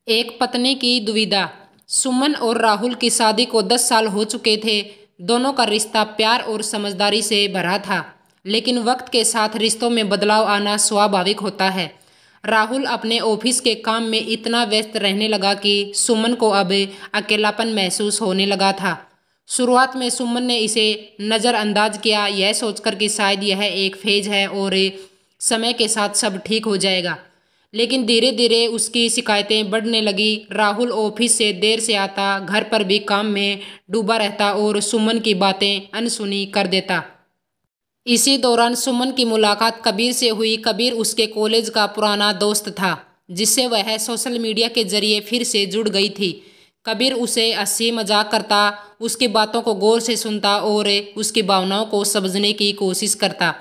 एक पत्नी की दुविधा। सुमन और राहुल की शादी को 10 साल हो चुके थे। दोनों का रिश्ता प्यार और समझदारी से भरा था, लेकिन वक्त के साथ रिश्तों में बदलाव आना स्वाभाविक होता है। राहुल अपने ऑफिस के काम में इतना व्यस्त रहने लगा कि सुमन को अब अकेलापन महसूस होने लगा था। शुरुआत में सुमन ने इसे नज़रअंदाज किया, यह सोचकर कि शायद यह एक फेज है और समय के साथ सब ठीक हो जाएगा। लेकिन धीरे धीरे उसकी शिकायतें बढ़ने लगी। राहुल ऑफिस से देर से आता, घर पर भी काम में डूबा रहता और सुमन की बातें अनसुनी कर देता। इसी दौरान सुमन की मुलाकात कबीर से हुई। कबीर उसके कॉलेज का पुराना दोस्त था, जिससे वह सोशल मीडिया के जरिए फिर से जुड़ गई थी। कबीर उसे हंसी मजाक करता, उसकी बातों को गौर से सुनता और उसकी भावनाओं को समझने की कोशिश करता।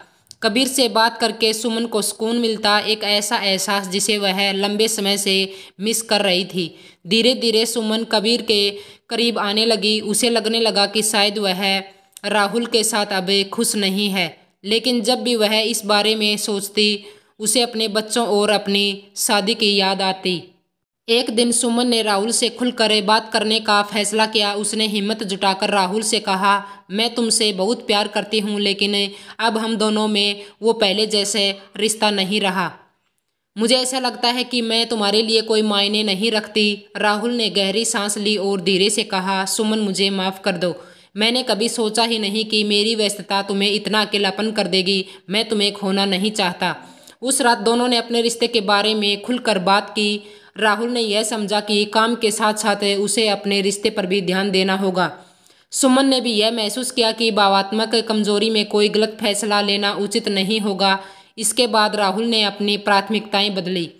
कबीर से बात करके सुमन को सुकून मिलता, एक ऐसा एहसास जिसे वह लंबे समय से मिस कर रही थी। धीरे धीरे सुमन कबीर के करीब आने लगी। उसे लगने लगा कि शायद वह राहुल के साथ अब खुश नहीं है, लेकिन जब भी वह इस बारे में सोचती, उसे अपने बच्चों और अपनी शादी की याद आती। एक दिन सुमन ने राहुल से खुलकर बात करने का फैसला किया। उसने हिम्मत जुटाकर राहुल से कहा, मैं तुमसे बहुत प्यार करती हूँ, लेकिन अब हम दोनों में वो पहले जैसे रिश्ता नहीं रहा। मुझे ऐसा लगता है कि मैं तुम्हारे लिए कोई मायने नहीं रखती। राहुल ने गहरी सांस ली और धीरे से कहा, सुमन मुझे माफ़ कर दो। मैंने कभी सोचा ही नहीं कि मेरी व्यस्तता तुम्हें इतना अकेलापन कर देगी। मैं तुम्हें खोना नहीं चाहता। उस रात दोनों ने अपने रिश्ते के बारे में खुलकर बात की। राहुल ने यह समझा कि काम के साथ साथ उसे अपने रिश्ते पर भी ध्यान देना होगा। सुमन ने भी यह महसूस किया कि भावनात्मक कमजोरी में कोई गलत फैसला लेना उचित नहीं होगा। इसके बाद राहुल ने अपनी प्राथमिकताएं बदली।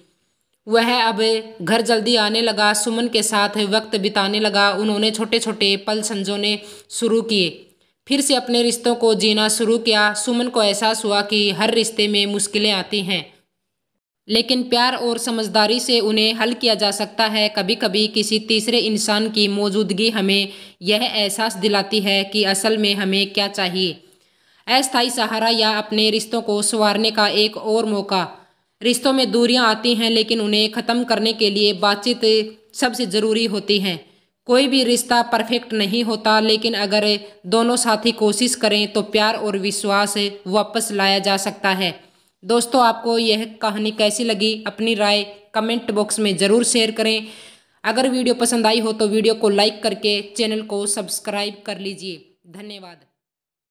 वह अब घर जल्दी आने लगा, सुमन के साथ वक्त बिताने लगा। उन्होंने छोटे छोटे पल संजोने शुरू किए, फिर से अपने रिश्तों को जीना शुरू किया। सुमन को एहसास हुआ कि हर रिश्ते में मुश्किलें आती हैं, लेकिन प्यार और समझदारी से उन्हें हल किया जा सकता है। कभी कभी किसी तीसरे इंसान की मौजूदगी हमें यह एहसास दिलाती है कि असल में हमें क्या चाहिए। अस्थायी सहारा या अपने रिश्तों को संवारने का एक और मौका। रिश्तों में दूरियां आती हैं, लेकिन उन्हें ख़त्म करने के लिए बातचीत सबसे ज़रूरी होती है। कोई भी रिश्ता परफेक्ट नहीं होता, लेकिन अगर दोनों साथी कोशिश करें तो प्यार और विश्वास वापस लाया जा सकता है। दोस्तों, आपको यह कहानी कैसी लगी? अपनी राय कमेंट बॉक्स में ज़रूर शेयर करें। अगर वीडियो पसंद आई हो तो वीडियो को लाइक करके चैनल को सब्सक्राइब कर लीजिए। धन्यवाद।